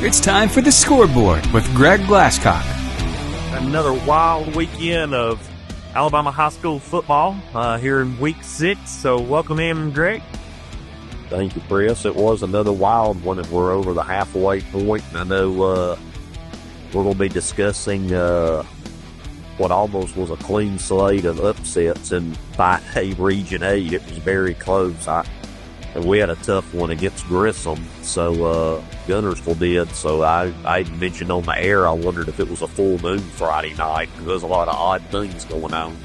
It's time for the scoreboard with Greg Glasscock. Another wild weekend of Alabama high school football here in week 6. So welcome in, Greg. Thank you, Chris. It was another wild one, and we're over the halfway point. And I know we're going to be discussing what almost was a clean slate of upsets in 5A Region 8. It was very close. And we had a tough one against Grissom, so Guntersville did. So I mentioned on the air, I wondered if it was a full moon Friday night, because there's a lot of odd things going on.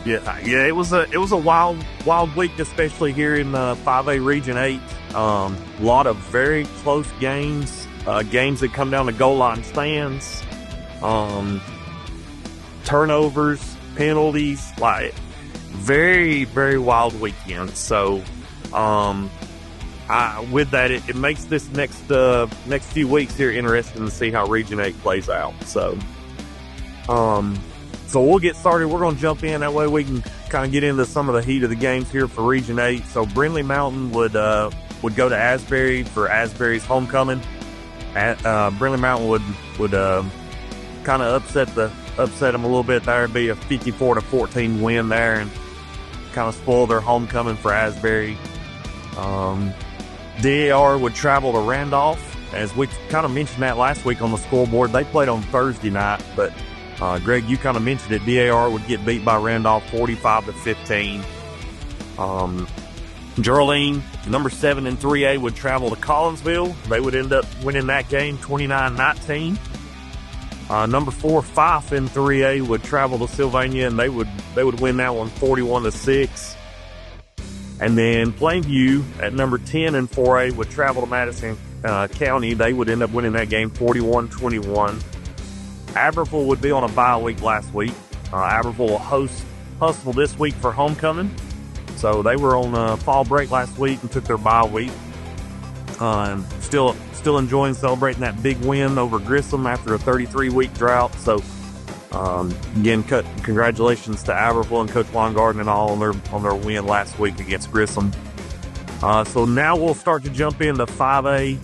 Yeah, it was a wild week, especially here in 5A Region 8. A lot of very close games, games that come down to goal line stands, turnovers, penalties, like very, very wild weekend. So with that, it makes this next few weeks here interesting to see how Region 8 plays out. So we'll get started. We're going to jump in. That way we can kind of get into some of the heat of the games here for Region 8. So Brindley Mountain would go to Asbury for Asbury's homecoming. Brindley Mountain would kind of upset them a little bit there. It'd be a 54-14 win there and kind of spoil their homecoming for Asbury. DAR would travel to Randolph. As we kind of mentioned that last week on the scoreboard, they played on Thursday night, but Greg, you kind of mentioned it. DAR would get beat by Randolph 45-15. Geraldine, number 7 in 3A, would travel to Collinsville. They would end up winning that game 29-19. Number 4, Fife in 3A would travel to Sylvania, and they would win that one 41-6. And then Plainview at number 10 in 4A would travel to Madison County. They would end up winning that game 41-21. Aberville would be on a bye week last week. Aberville will host Hustle this week for homecoming. So they were on fall break last week and took their bye week. Still enjoying celebrating that big win over Grissom after a 33-week drought. So again, congratulations to Aberville and Coach Weingarten and all on their win last week against Grissom. So now we'll start to jump into 5A.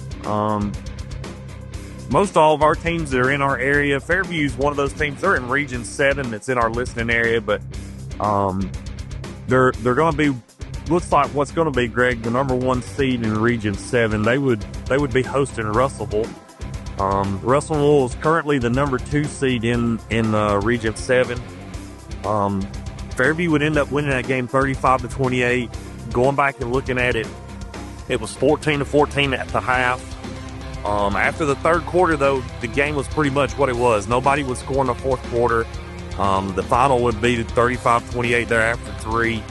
Most all of our teams that are in our area, Fairview is one of those teams. They're in Region 7. That's in our listening area, but they're going to be, looks like what's going to be, Greg, the number 1 seed in Region 7. They would be hosting Russellville. Russellville is currently the number 2 seed in Region 7. Fairview would end up winning that game 35-28. Going back and looking at it, it was 14-14 at the half. After the third quarter, though, the game was pretty much what it was. Nobody would score in the fourth quarter. The final would be 35-28 there after 3.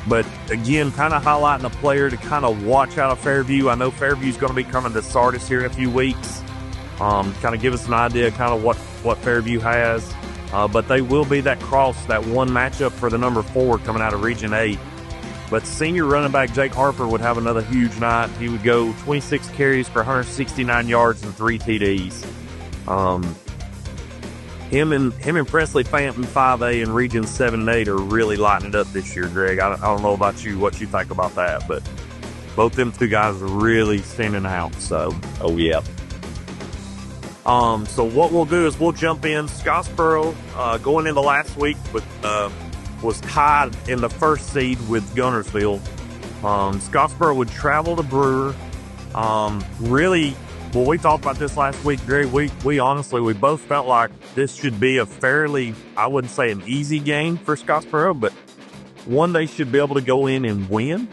But again, kind of highlighting a player to kind of watch out of Fairview. I know Fairview's going to be coming to Sardis here in a few weeks. Kind of give us an idea of kind of what Fairview has. But they will be that one matchup for the number 4 coming out of Region 8. But senior running back Jake Harper would have another huge night. He would go 26 carries for 169 yards and 3 TDs. Him and Presley Fant in 5A and Region 7 and 8 are really lighting it up this year, Greg. I don't know about you, what you think about that, but both them 2 guys are really standing out. So, Oh, yeah. So what we'll do is we'll jump in. Scottsboro, going into last week was tied in the 1st seed with Guntersville. Scottsboro would travel to Brewer. Really, well, we talked about this last week, Greg. We honestly, we both felt like this should be a fairly, I wouldn't say an easy game for Scottsboro, but one they should be able to go in and win.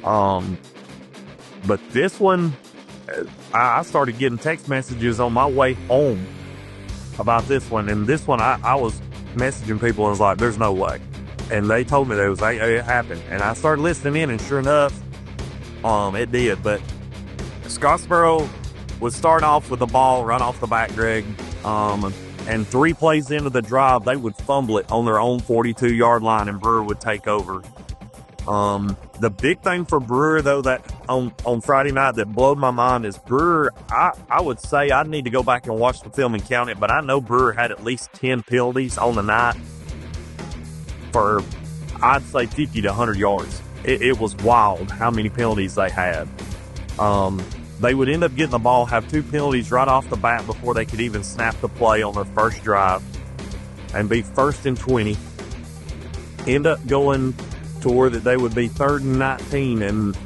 But this one, I started getting text messages on my way home about this one. And this one, I was messaging people and was like, there's no way. And they told me that it happened. And I started listening in, and sure enough, it did. But Scottsboro would start off with the ball right off the bat, Greg. And 3 plays into the drive, they would fumble it on their own 42-yard line, and Brewer would take over. The big thing for Brewer, though, that on Friday night that blew my mind is Brewer, I would say I'd need to go back and watch the film and count it, but I know Brewer had at least 10 penalties on the night for, I'd say, 50 to 100 yards. It was wild how many penalties they had. They would end up getting the ball, have 2 penalties right off the bat before they could even snap the play on their first drive, and be 1st and 20. End up going to where that they would be 3rd and 19, and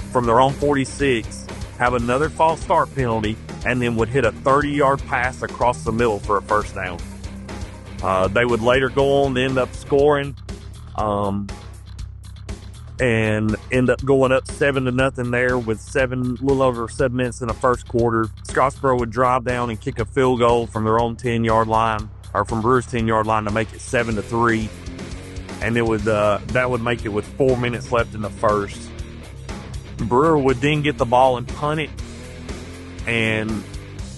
from their own 46, have another false start penalty, and then would hit a 30-yard pass across the middle for a first down. They would later go on to end up scoring, and end up going up 7-0 there with a little over 7 minutes in the first quarter. Scottsboro would drive down and kick a field goal from their own 10-yard line, or from Brewer's 10-yard line, to make it 7-3. And it would that would make it with 4 minutes left in the first. Brewer would then get the ball and punt it, and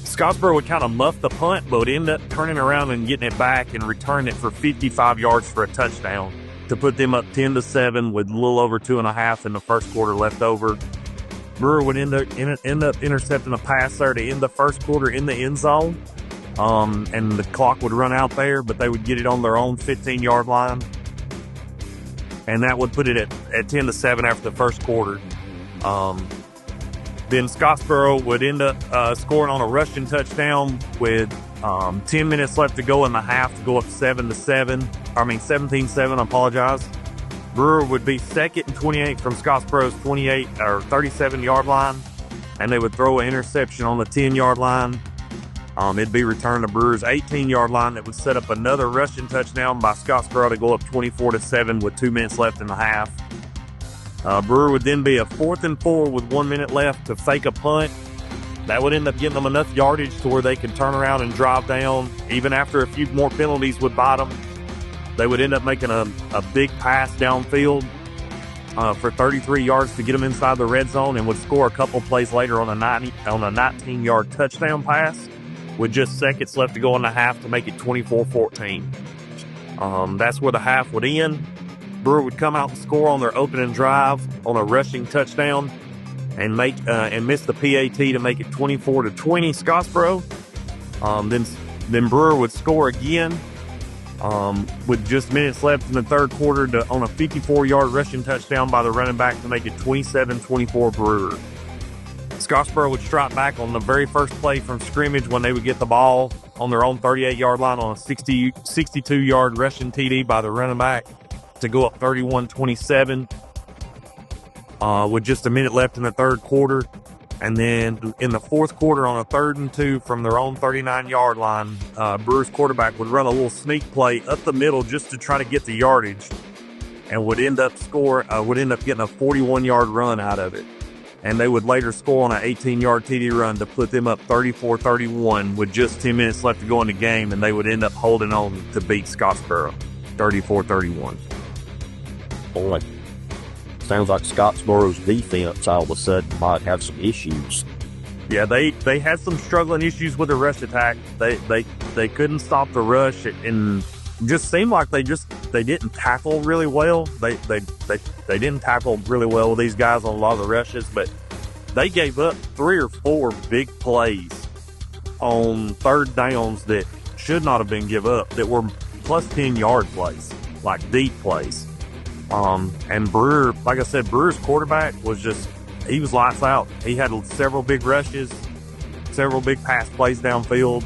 Scottsboro would kind of muff the punt, but would end up turning around and getting it back and returning it for 55 yards for a touchdown to put them up 10-7 with a little over 2.5 in the first quarter left over. Brewer would end up intercepting a pass there to end the first quarter in the end zone, and the clock would run out there, but they would get it on their own 15-yard line, and that would put it at 10-7 after the first quarter. Then Scottsboro would end up scoring on a rushing touchdown with 10 minutes left to go in the half to go up 17-7. I apologize. Brewer would be 2nd and 28 from Scottsboro's 28 or 37-yard line, and they would throw an interception on the 10-yard line. It'd be returned to Brewer's 18-yard line that would set up another rushing touchdown by Scottsboro to go up 24-7 with 2 minutes left in the half. Brewer would then be a 4th and 4 with 1 minute left to fake a punt. That would end up getting them enough yardage to where they could turn around and drive down. Even after a few more penalties would bite them, they would end up making a big pass downfield for 33 yards to get them inside the red zone, and would score a couple plays later on a 19-yard touchdown pass with just seconds left to go in the half to make it 24-14. That's where the half would end. Brewer would come out and score on their opening drive on a rushing touchdown and miss the PAT to make it 24-20 Scottsboro. Then Brewer would score again with just minutes left in the third quarter on a 54-yard rushing touchdown by the running back to make it 27-24 Brewer. Scottsboro would strike back on the very first play from scrimmage when they would get the ball on their own 38-yard line on a 62-yard rushing TD by the running back to go up 31-27 with just a minute left in the third quarter. And then in the fourth quarter on a 3rd and 2 from their own 39-yard line, Brewer's quarterback would run a little sneak play up the middle just to try to get the yardage, and would end up getting a 41-yard run out of it. And they would later score on an 18-yard TD run to put them up 34-31 with just 10 minutes left to go in the game, and they would end up holding on to beat Scottsboro 34-31. Boy, sounds like Scottsboro's defense all of a sudden might have some issues. Yeah, they had some struggling issues with the rush attack. They couldn't stop the rush, and just seemed like they didn't tackle really well. They didn't tackle really well with these guys on a lot of the rushes, but they gave up 3 or 4 big plays on third downs that should not have been give up, that were plus 10-yard plays, like deep plays. And Brewer, like I said, Brewer's quarterback he was lights out. He had several big rushes, several big pass plays downfield.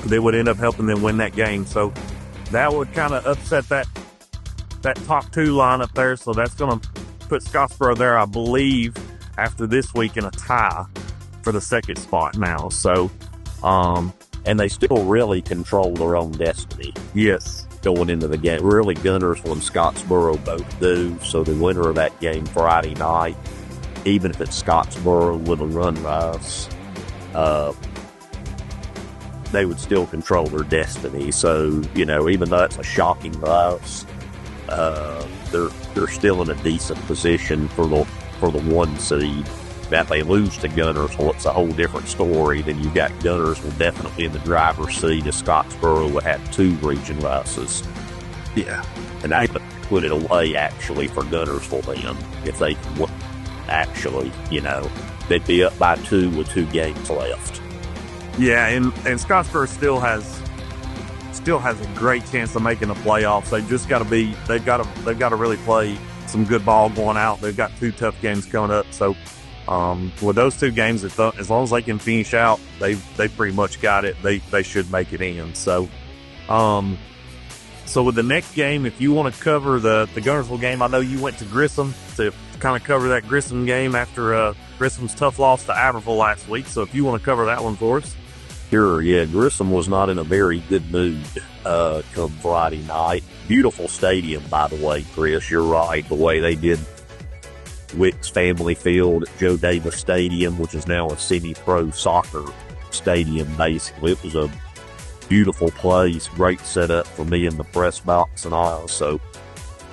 They would end up helping them win that game. So that would kind of upset that top 2 lineup there. So that's going to put Scottsboro there, I believe, after this week in a tie for the second spot now. So, and they still really control their own destiny. Yes. Going into the game. Really, Guntersville and Scottsboro both do. So the winner of that game Friday night, even if it's Scottsboro with a run rise, they would still control their destiny. So, even though it's a shocking loss, they're still in a decent position for the 1 seed. Now, if they lose to Guntersville, it's a whole different story. Then you've got Guntersville definitely in the driver's seat, as Scottsboro would have 2 region losses. Yeah. And I put it away, actually, for Guntersville then. If they actually, they'd be up by 2 with 2 games left. Yeah, and Scottsboro still has a great chance of making the playoffs. They've got to really play some good ball going out. They've got 2 tough games coming up. So With those two games, as long as they can finish out, they pretty much got it. They should make it in. So with the next game, if you want to cover the Guntersville game, I know you went to Grissom to kind of cover that Grissom game after Grissom's tough loss to Iberville last week. So if you want to cover that one for us. Sure, yeah. Grissom was not in a very good mood come Friday night. Beautiful stadium, by the way, Chris. You're right. The way they did Wick's Family Field at Joe Davis Stadium, which is now a semi-pro soccer stadium, basically. It was a beautiful place, great setup for me in the press box and all. So,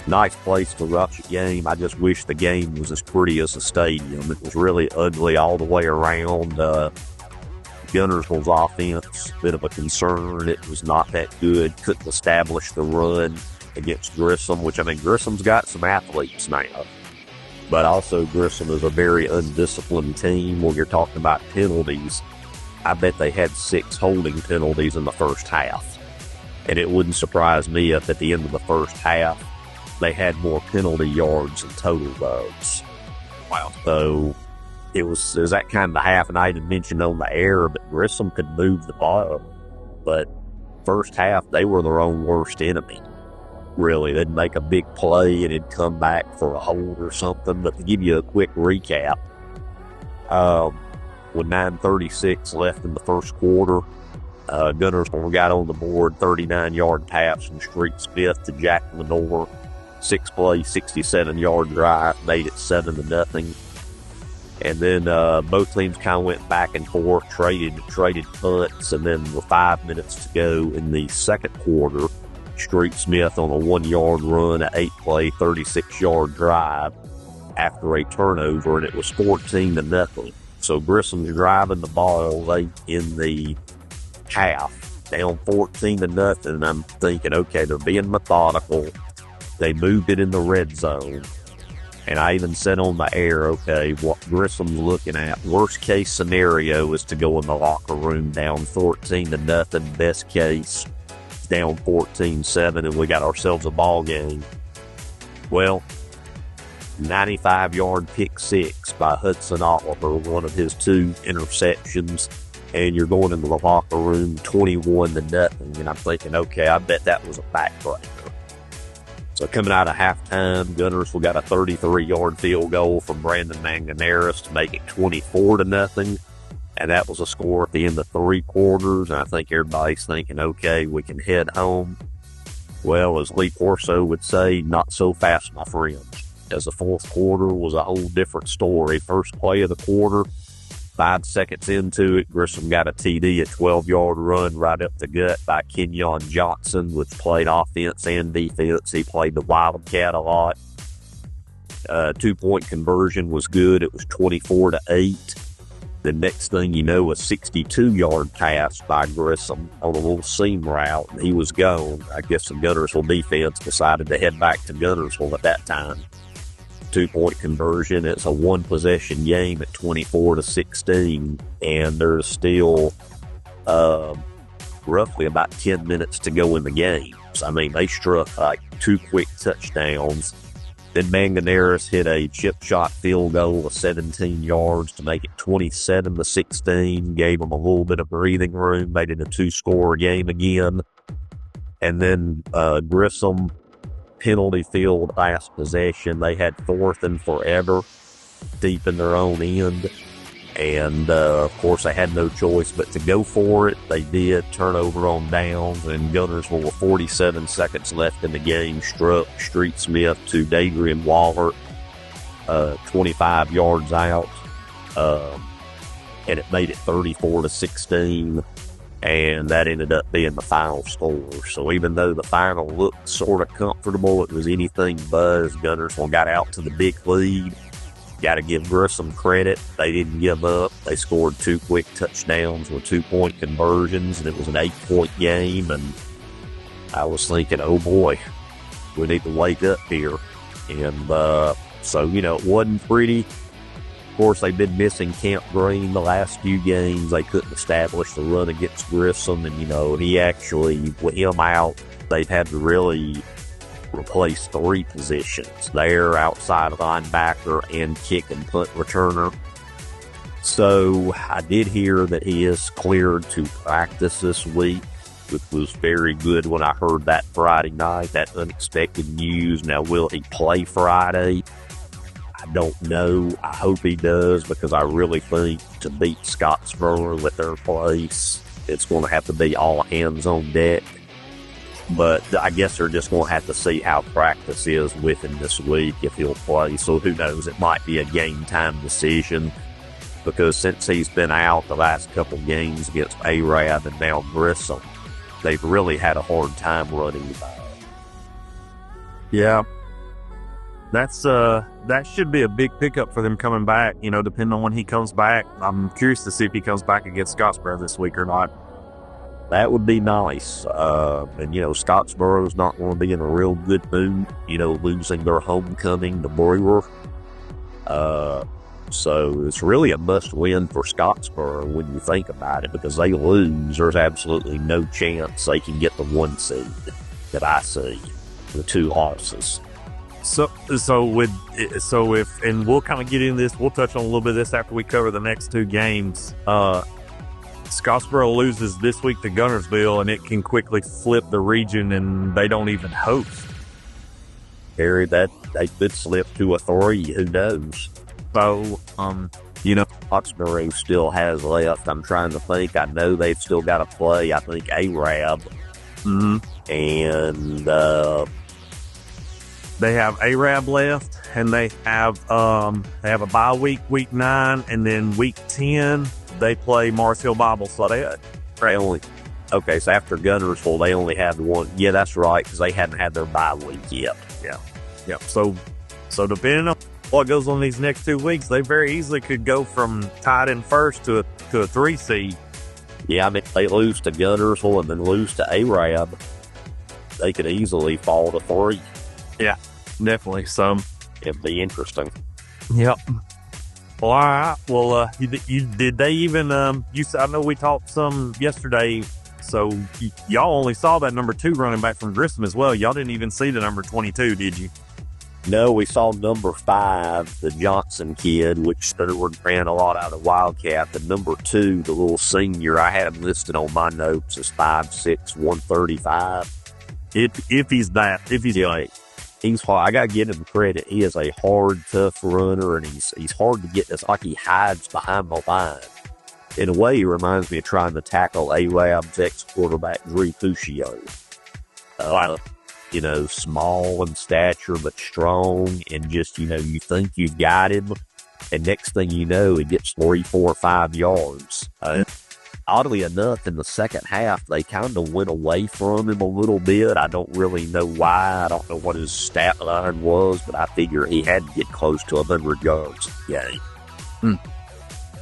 nice place to watch a game. I just wish the game was as pretty as the stadium. It was really ugly all the way around. Guntersville's offense, bit of a concern. It was not that good. Couldn't establish the run against Grissom, which, I mean, Grissom's got some athletes now. But also Grissom is a very undisciplined team. When you're talking about penalties, I bet they had 6 holding penalties in the first half. And it wouldn't surprise me if at the end of the first half, they had more penalty yards than total yards. Wow. So it was that kind of half, and I didn't mention on the air, but Grissom could move the ball. But first half, they were their own worst enemy. Really, they'd make a big play and it'd come back for a hold or something. But to give you a quick recap, with 9:36 left in the first quarter, Guntersville got on the board, 39-yard pass from Street Smith to Jack Lenore, 6-play, 67-yard drive, made it 7-0. And then both teams kind of went back and forth, traded punts, and then with 5 minutes to go in the second quarter, Street Smith on a 1-yard run, an 8-play, 36-yard drive after a turnover, and it was 14-0. So Grissom's driving the ball late in the half, down 14-0, and I'm thinking, okay, they're being methodical. They moved it in the red zone. And I even said on the air, okay, what Grissom's looking at, worst case scenario is to go in the locker room down 14-0. Best case, down 14-7, and we got ourselves a ball game. Well, 95-yard pick six by Hudson Oliver, one of his 2 interceptions, and you're going into the locker room 21-0. And I'm thinking, okay, I bet that was a backbreaker. So coming out of halftime, Guntersville got a 33-yard field goal from Brandon Manganeris to make it 24-0. And that was a score at the end of 3 quarters. And I think everybody's thinking, okay, we can head home. Well, as Lee Corso would say, not so fast, my friends. As the fourth quarter was a whole different story. First play of the quarter, 5 seconds into it, Grissom got a TD, a 12-yard run right up the gut by Kenyon Johnson, which played offense and defense. He played the Wildcat a lot. 2-point conversion was good. It was 24-8. The next thing you know, a 62-yard pass by Grissom on a little seam route, and he was gone. I guess the Guntersville defense decided to head back to Guntersville at that time. 2-point conversion. It's a 1-possession game at 24-16, and there's still roughly about 10 minutes to go in the game. So, I mean, they struck like 2 quick touchdowns. Then Manganeris hit a chip shot field goal of 17 yards to make it 27-16. Gave them a little bit of breathing room, made it a 2-score game again. And then Grissom penalty field last possession. They had 4th and forever deep in their own end. And, of course, they had no choice but to go for it. They did. Turnover on downs, and Guntersville with 47 seconds left in the game struck Street Smith to Dadrian Waller, 25 yards out. And it made it 34-16. And that ended up being the final score. So even though the final looked sort of comfortable, it was anything but. Guntersville got out to the big lead. Got to give Grissom credit. They didn't give up. They scored 2 quick touchdowns with 2-point conversions, and it was an 8-point game. And I was thinking, oh boy, we need to wake up here. And so, you know, it wasn't pretty. Of course, they've been missing Camp Green the last few games. They couldn't establish the run against Grissom, and, you know, he actually, with him out, they've had to really replace 3 positions there, outside linebacker and kick and punt returner. So I did hear that he is cleared to practice this week, which was very good when I heard that Friday night, that unexpected news. Now, will he play Friday? I don't know. I hope he does, because I really think to beat Scottsboro at their place, it's going to have to be all hands on deck. But I guess they're just going to have to see how practice is with him this week, if he'll play. So who knows? It might be a game time decision, because since he's been out the last couple games against Arab and now Grissom, they've really had a hard time running the ball. Yeah. That should be a big pickup for them coming back, depending on when he comes back. I'm curious to see if he comes back against Scottsboro this week or not. That would be nice. And Scottsboro's not going to be in a real good mood, losing their homecoming to Brewer. So it's really a must-win for Scottsboro when you think about it, because they lose, there's absolutely no chance they can get the 1 seed that I see, the 2 losses. So if, and we'll kind of get into this, we'll touch on a little bit of this after we cover the next 2 games. Scottsboro loses this week to Guntersville, and it can quickly flip the region, and they don't even host. Harry, that they could slip to a 3, who knows? So, Scottsboro still has left. I'm trying to think. I know they've still got to play, I think, Arab. Mm-hmm. And they have Arab left, and they have a bye week, week 9, and then week 10 they play Mars Hill Bible. So they only. Okay, so after Guntersville, they only have 1. Yeah, that's right, because they hadn't had their bye week yet. Yeah. So depending on what goes on these next 2 weeks, they very easily could go from tied in first to a 3 seed. Yeah, I mean, they lose to Guntersville and then lose to Arab, they could easily fall to 3. Yeah, definitely. So it'd be interesting. Yep. Well, all right. Well, did they even? I know we talked some yesterday. So y'all only saw that number 2 running back from Grissom as well. Y'all didn't even see the number 22, did you? No, we saw number 5, the Johnson kid, which Stewart ran a lot out of Wildcat. The number 2, the little senior, I had him listed on my notes as 5'6", 135. If he's like, I gotta give him credit. He is a hard, tough runner, and he's hard to get. It's like he hides behind the line. In a way, he reminds me of trying to tackle Arab's ex-quarterback Drew Puccio. Small in stature, but strong, and just, you think you've got him, and next thing you know, he gets 3, 4, 5 yards. Oddly enough, in the second half, they kind of went away from him a little bit. I don't really know why. I don't know what his stat line was, but I figure he had to get close to 100 yards a game.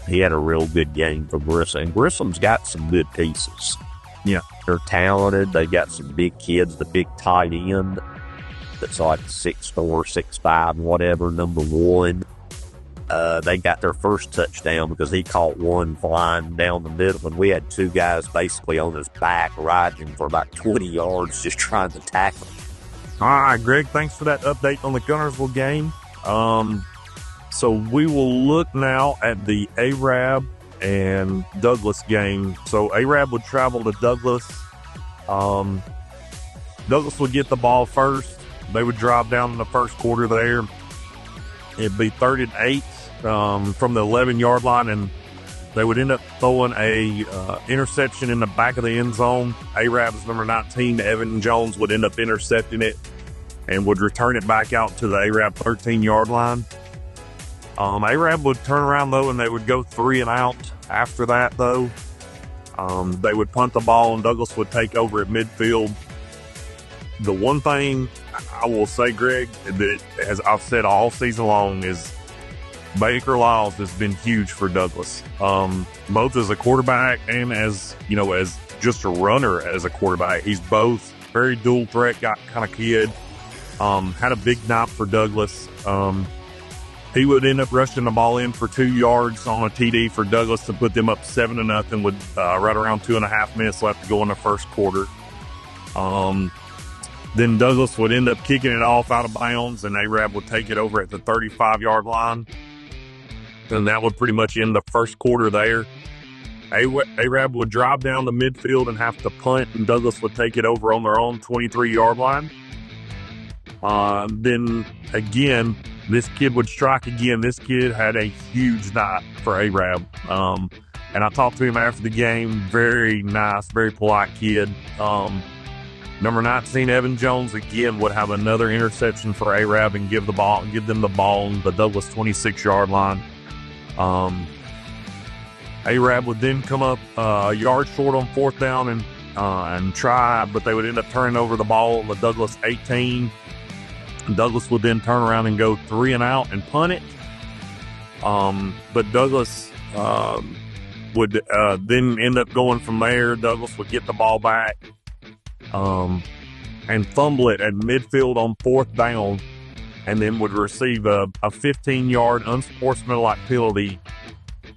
He had a real good game for Grissom. And Grissom's got some good pieces. Yeah. They're talented. They got some big kids. The big tight end that's like 6'4", 6'5", whatever, number 1. They got their first touchdown because he caught one flying down the middle, and we had 2 guys basically on his back riding him for about 20 yards just trying to tackle him. All right, Greg, thanks for that update on the Guntersville game. So we will look now at the Arab and Douglas game. So Arab would travel to Douglas. Douglas would get the ball first. They would drive down in the first quarter there. It'd be 3rd and 8 from the 11-yard line, and they would end up throwing a interception in the back of the end zone. Arab's number 19, Evan Jones, would end up intercepting it and would return it back out to the Arab 13-yard line. Arab would turn around, though, and they would go 3 and out after that, though. They would punt the ball, and Douglas would take over at midfield. The one thing I will say, Greg, that as I've said all season long, is Baker Lyles has been huge for Douglas. Both as a quarterback and as just a runner as a quarterback. He's both very dual threat kind of kid. Had a big night for Douglas. He would end up rushing the ball in for 2 yards on a TD for Douglas to put them up 7-0 with right around 2.5 minutes left to go in the first quarter. Then Douglas would end up kicking it off out of bounds, and Arab would take it over at the 35-yard line. and that would pretty much end the first quarter there. Arab would drive down the midfield and have to punt, and Douglas would take it over on their own 23-yard line. Then again, this kid would strike again. This kid had a huge night for Arab. And I talked to him after the game. Very nice, very polite kid. Number 19, Evan Jones, again, would have another interception for Arab and give them the ball on the Douglas 26-yard line. Arab would then come up a yard short on fourth down and try, but they would end up turning over the ball on the Douglas 18. Douglas would then turn around and go 3 and out and punt it. But Douglas would then end up going from there. Douglas would get the ball back and fumble it at midfield on fourth down, and then would receive a 15-yard unsportsmanlike penalty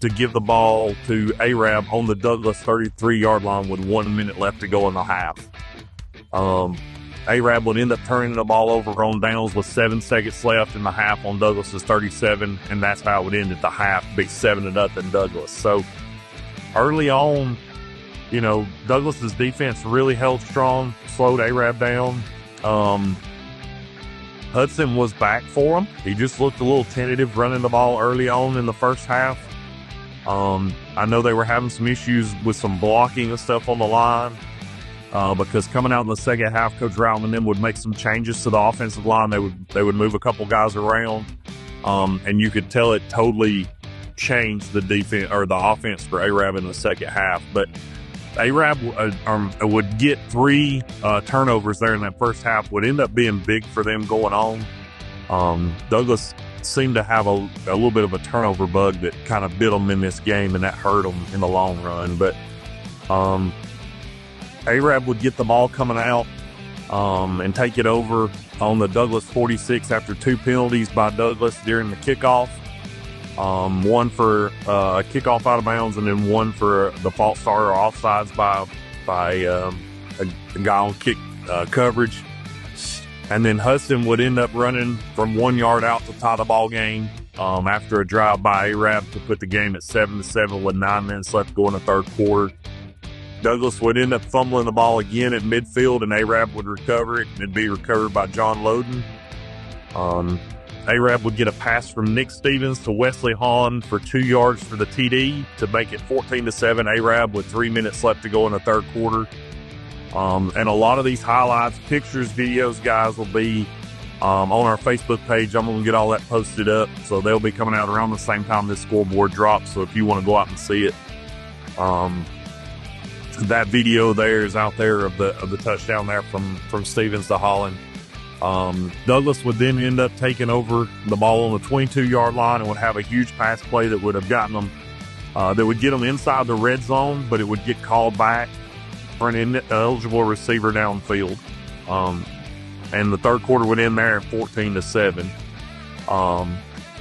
to give the ball to Arab on the Douglas 33-yard line with 1 minute left to go in the half. Arab would end up turning the ball over on downs with 7 seconds left in the half on Douglas's 37, and that's how it would end at the half, be 7-0 Douglas. So early on, you know, Douglas's defense really held strong, slowed Arab down. Hudson was back for him. He just looked a little tentative running the ball early on in the first half. I know they were having some issues with some blocking and stuff on the line. Because coming out in the second half, Coach Rowland and them would make some changes to the offensive line. They would move a couple guys around, and you could tell it totally changed the defense or the offense for Arab in the second half. But Arab would get 3 turnovers there in that first half. Would end up being big for them going on. Douglas seemed to have a little bit of a turnover bug that kind of bit them in this game, and that hurt them in the long run. But Arab would get the ball coming out and take it over on the Douglas 46 after 2 penalties by Douglas during the kickoff. One for a kickoff out of bounds, and then one for the false start or offsides by a guy on kick coverage. And then Hudson would end up running from 1 yard out to tie the ball game after a drive by Arab to put the game at 7-7 with 9 minutes left to go in the third quarter. Douglas would end up fumbling the ball again at midfield, and Arab would recover it, and it'd be recovered by John Loden. Arab would get a pass from Nick Stevens to Wesley Hahn for 2 yards for the TD to make it 14-7 Arab with 3 minutes left to go in the third quarter. And a lot of these highlights, pictures, videos, guys, will be on our Facebook page. I'm going to get all that posted up, so they'll be coming out around the same time this scoreboard drops. So if you want to go out and see it, that video there is out there of the touchdown there from Stevens to Holland. Douglas would then end up taking over the ball on the 22-yard line and would have a huge pass play that would have gotten them, that would get them inside the red zone, but it would get called back for an ineligible receiver downfield. And the third quarter would end there at 14-7.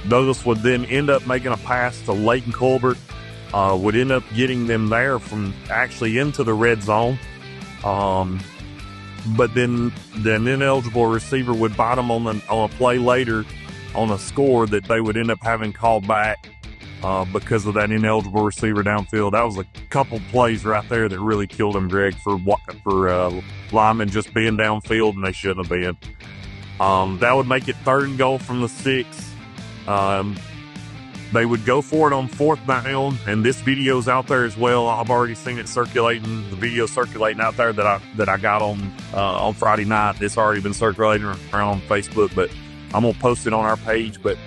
Douglas would then end up making a pass to Leighton Colbert, would end up getting them there from actually into the red zone. But then the ineligible receiver would bite them on a play later on a score that they would end up having called back because of that ineligible receiver downfield. That was a couple plays right there that really killed him, Greg, for linemen just being downfield, and they shouldn't have been. That would make it 3rd and goal from the 6. They would go for it on 4th down, and this video's out there as well. I've already seen it circulating. The video circulating out there that I got on Friday night. It's already been circulating around on Facebook, but I'm gonna post it on our page. But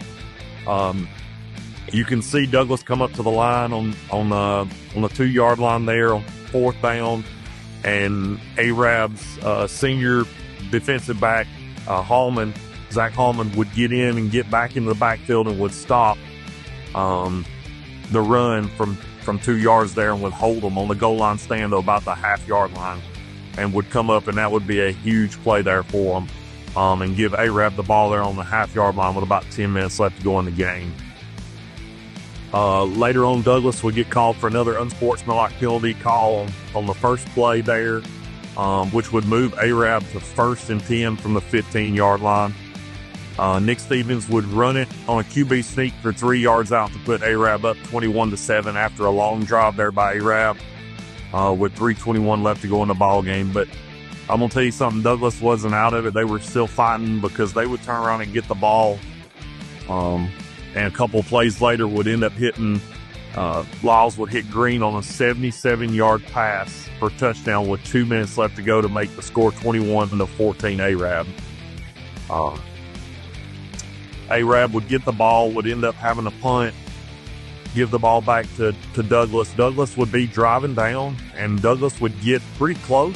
you can see Douglas come up to the line on the 2 yard line there on 4th down, and Arab's senior defensive back Zach Hallman would get in and get back into the backfield and would stop the run from 2 yards there and would hold them on the goal line stand to about the half-yard line, and would come up, and that would be a huge play there for them, and give Arab the ball there on the half-yard line with about 10 minutes left to go in the game. Later on, Douglas would get called for another unsportsmanlike penalty call on the first play there, which would move Arab to 1st and 10 from the 15-yard line. Nick Stevens would run it on a QB sneak for 3 yards out to put Arab up 21-7 after a long drive there by Arab, with 3:21 left to go in the ball game. But I'm going to tell you something, Douglas wasn't out of it. They were still fighting because they would turn around and get the ball. And a couple of plays later would end up hitting, Lyles would hit Green on a 77-yard pass for touchdown with 2 minutes left to go to make the score 21-14 Arab. Arab would get the ball, would end up having a punt, give the ball back to Douglas. Douglas would be driving down, and Douglas would get pretty close.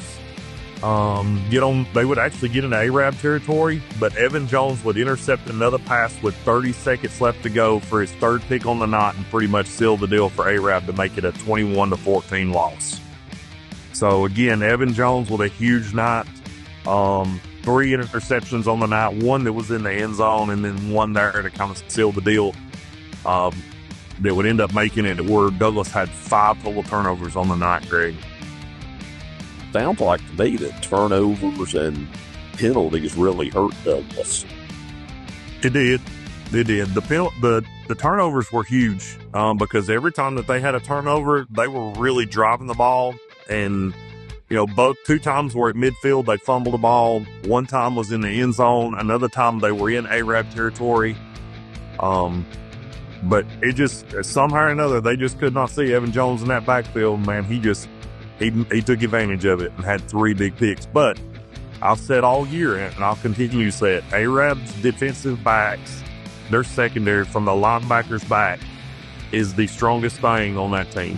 They would actually get into Arab territory, but Evan Jones would intercept another pass with 30 seconds left to go for his third pick on the night and pretty much seal the deal for Arab to make it a 21-14 loss. So again, Evan Jones with a huge night. 3 interceptions on the night, one that was in the end zone, and then one there to kind of seal the deal. That would end up making it where Douglas had 5 total turnovers on the night, Greg. Sounds like to me that turnovers and penalties really hurt Douglas. It did. The turnovers were huge because every time that they had a turnover, they were really driving the ball. And, both 2 times were at midfield, they fumbled the ball. 1 time was in the end zone. Another time they were in Arab territory. But it just, somehow or another, they just could not see Evan Jones in that backfield. Man, he took advantage of it and had 3 big picks. But I've said all year, and I'll continue to say it, Arab's defensive backs, their secondary from the linebackers back, is the strongest thing on that team.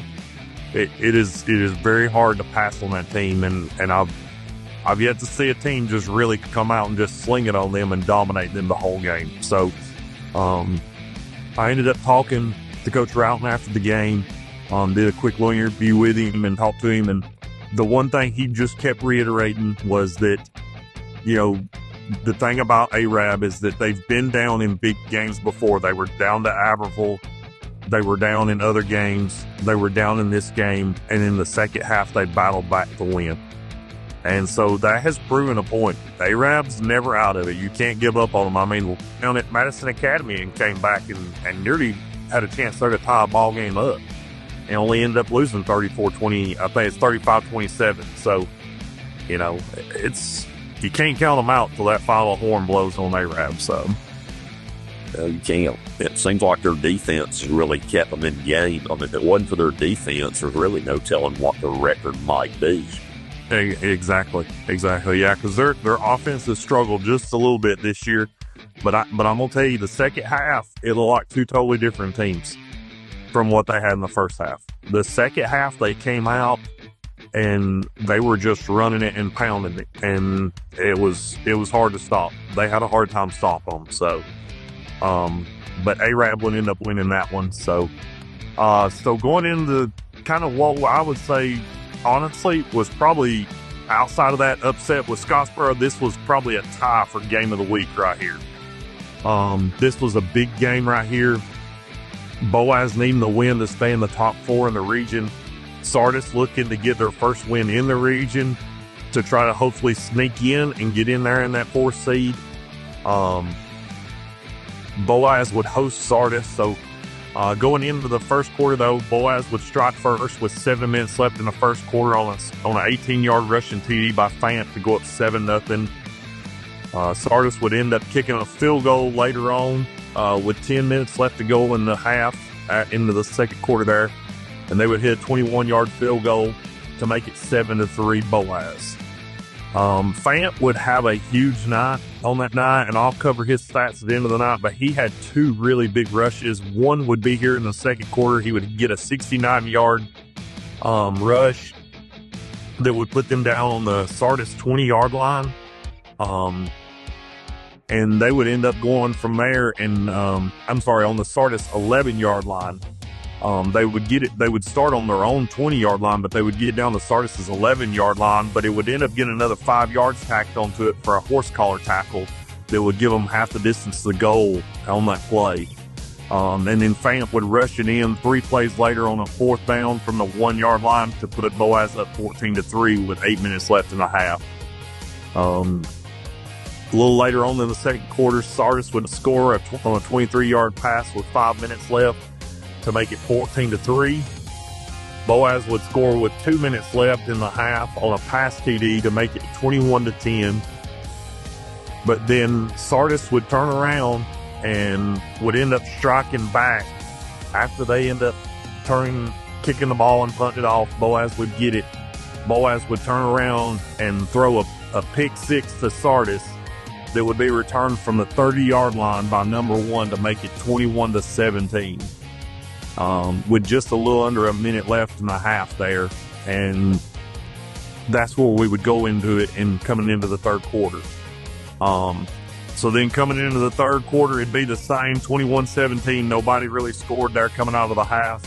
It is very hard to pass on that team, and I've yet to see a team just really come out and just sling it on them and dominate them the whole game. So I ended up talking to Coach Roughton after the game. Did a quick little interview with him and talked to him, and the one thing he just kept reiterating was that, the thing about Arab is that they've been down in big games before. They were down to Aberville, they were down in other games, they were down in this game, and in the second half they battled back to win. And so that has proven a point. Arab's never out of it. You can't give up on them. I mean, down at Madison Academy and came back and nearly had a chance there to tie a ball game up. And only ended up losing 34-20. I think it's 35-27. So, you can't count them out till that final horn blows on Arab. So, You can't. It seems like their defense really kept them in game. I mean, if it wasn't for their defense, there's really no telling what their record might be. Exactly. Yeah, because their offense has struggled just a little bit this year. But I'm gonna tell you, the second half, it looked like 2 totally different teams from what they had in the first half. The second half, they came out and they were just running it and pounding it, and it was hard to stop. They had a hard time stopping them. So, but Arab would end up winning that one. So going into kind of what I would say, honestly, was probably outside of that upset with Scottsboro, this was probably a tie for game of the week right here. This was a big game right here. Boaz needing the win to stay in the top 4 in the region. Sardis looking to get their first win in the region to try to hopefully sneak in and get in there in that 4th seed. Boaz would host Sardis. So going into the first quarter, though, Boaz would strike first with 7 minutes left in the first quarter on an 18-yard rushing TD by Fant to go up 7-0. Sardis would end up kicking a field goal later on with 10 minutes left to go in the half, into the second quarter there. And they would hit a 21-yard field goal to make it 7-3 Boaz. Fant would have a huge night on that night, and I'll cover his stats at the end of the night, but he had 2 really big rushes. One would be here in the second quarter. He would get a 69-yard rush that would put them down on the Sardis 20-yard line. And they would end up going from there and, on the Sardis 11-yard line. They would start on their own 20-yard line, but they would get down to Sardis's 11-yard line, but it would end up getting another 5 yards tacked onto it for a horse collar tackle that would give them half the distance to the goal on that play. And then Fant would rush it in 3 plays later on a 4th down from the 1-yard line to put Boaz up 14-3 with 8 minutes left in the half. A little later on in the second quarter, Sardis would score on a 23-yard pass with 5 minutes left to make it 14-3. Boaz would score with 2 minutes left in the half on a pass TD to make it 21-10. But then Sardis would turn around and would end up striking back after they end up kicking the ball and punting it off. Boaz would get it. Boaz would turn around and throw a pick six to Sardis that would be returned from the 30-yard line by number 1 to make it 21-17. With just a little under a minute left in the half there. And that's where we would go into it and coming into the third quarter. So then coming into the third quarter, it'd be the same 21-17. Nobody really scored there coming out of the half.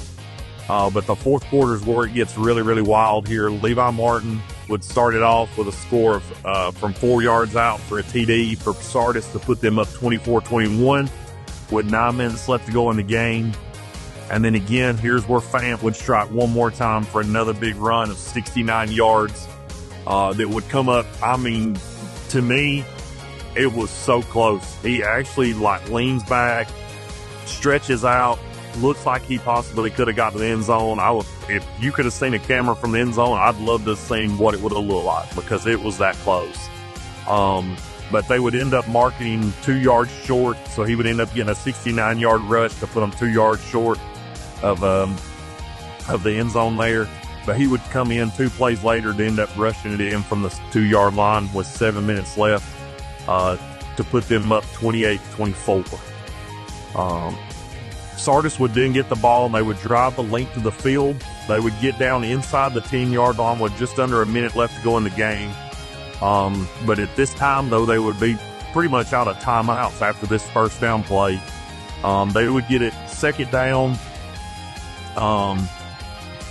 But the fourth quarter is where it gets really, really wild here. Levi Martin would start it off with a score of, from 4 yards out for a TD for Sardis to put them up 24-21 with 9 minutes left to go in the game. And then again, here's where Fant would strike one more time for another big run of 69 yards that would come up. I mean, to me, it was so close. He actually leans back, stretches out, looks like he possibly could have got to the end zone. If you could have seen a camera from the end zone, I'd love to have seen what it would have looked like because it was that close. But they would end up marking him 2 yards short, so he would end up getting a 69-yard rush to put him 2 yards short of the end zone there. But he would come in 2 plays later to end up rushing it in from the 2-yard line with 7 minutes left to put them up 28-24. Sardis would then get the ball and they would drive the length of the field. They would get down inside the 10-yard line with just under a minute left to go in the game. But at this time, though, they would be pretty much out of timeouts after this first down play. They would get it second down,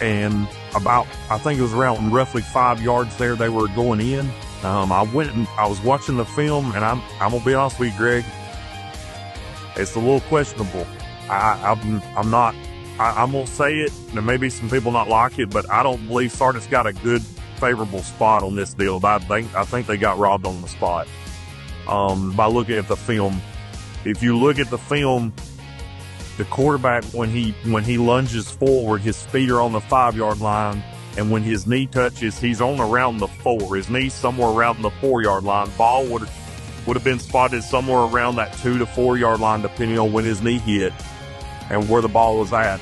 and I think it was around roughly 5 yards there they were going in. I was watching the film, and I'm gonna be honest with you, Greg. It's a little questionable. I'm gonna say it. There may be some people not like it, but I don't believe Sardis got a good, favorable spot on this deal. I think they got robbed on the spot. By looking at the film, if you look at the film, the quarterback when he lunges forward, his feet are on the 5-yard line, and when his knee touches, he's on around the 4. His knee's somewhere around the 4-yard line. Ball would have been spotted somewhere around that 2 to 4 yard line, depending on when his knee hit and where the ball was at.